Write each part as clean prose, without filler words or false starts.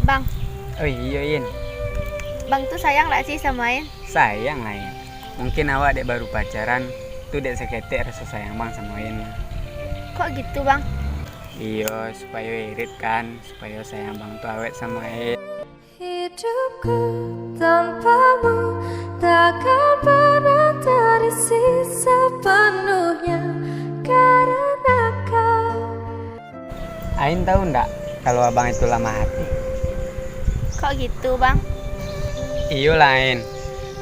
Bang, Oh iya In, Bang tuh sayang gak sih sama In? sayang lah In. Mungkin awak dek baru pacaran, tuh dek seketik rasa sayang bang sama In. Kok gitu Bang? Iya, supaya irit kan, supaya sayang bang tuh awet sama In. Hidupku tanpamu takkan pernah terisi sepenuhnya karena kau. Ain tahu ndak kalau abang itu lama hati? Kok gitu Bang? Iya lah Ain.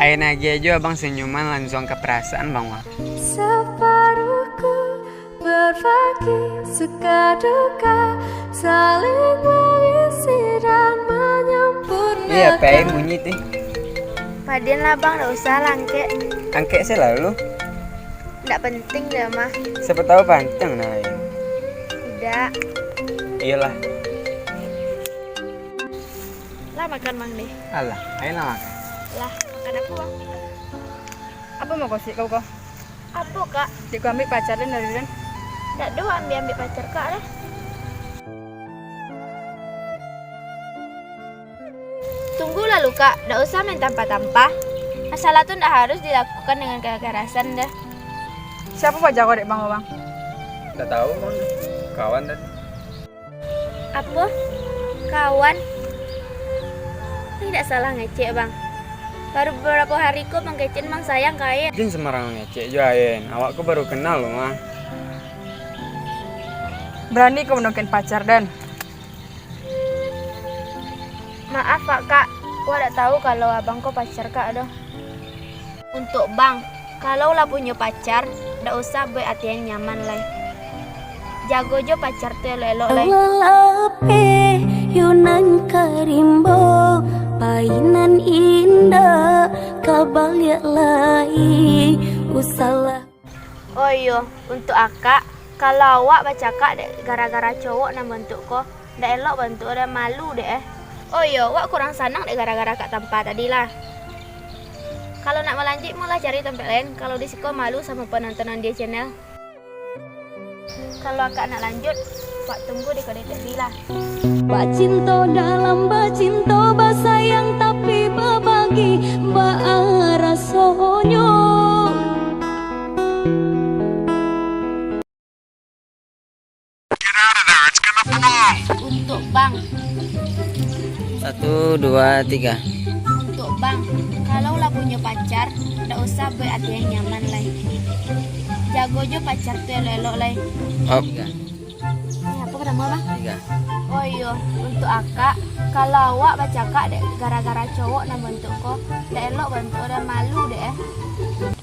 Ain aja abang senyuman langsung ke perasaan bang wah. Separuhku berbagi suka duka, saling mengisi dan menyempurnakan. Iya, Ain bunyi teh. Padahal lah Bang, gak usah langke. Angke selalu. Gak penting deh mah. Siapa tahu pancang nah Ain. Tidak. Iyalah. Lah makan Bang deh. Alah, Ain lah makan. Lah, makan apa Bang? Apa mau kau sih kau? Apa Kak? Dik ambil pacar dan dari dan. Gak doa ambil pacar Kak lah. Tunggu lalu Kak, gak usah main tanpa-tanpa. Masalah tuh gak harus dilakukan dengan kekerasan dah. Siapa pacar kau dek bang bang? Tidak tahu bang. Kawan tadi. Apa? Kawan? Tidak salah ngecek Bang. Baru beberapa hari kok Bang Kecen Bang sayang kayak. Jin sembarang ngecek juga Ain. Awakku baru kenal loh mah. Berani kau menungkin pacar dan? Maaf Pak Kak, gua udah tahu kalau abang kok pacar Kak doh. Untuk Bang, kalau lah punya pacar, ndak usah buat hati yang nyaman lah. Jago jo pacar tuh elok lah. Lelape yunan karimbo painan indah kabalya lai usalah. Oh iya, untuk akak, kalau awak baca kak gara-gara cowok nang bentuk kok, ndak elok bentuk udah malu deh. Oh iya, awak kurang sanang deh gara-gara kak tanpa tadi lah. Kalau nak melanjut malah cari tempat lain. Kalau di siko malu sama penontonan dia channel. Kalau akak nak lanjut, Pak tunggu di kode lah. Bacinto dalam bacinto basayang tapi berbagi rasonyo. Untuk Bang, 1, 2, 3. untuk Bang, kalau lah punya pacar, ndak usah buat hati yang nyaman lah. Jago jo pacar tuh elok lah. Oh, 3. Apa kenapa Bang? 3. Oh iya, untuk akak, kalau awak baca kak gara-gara cowok nang bentuk kok, ndak elok bentuk udah malu deh.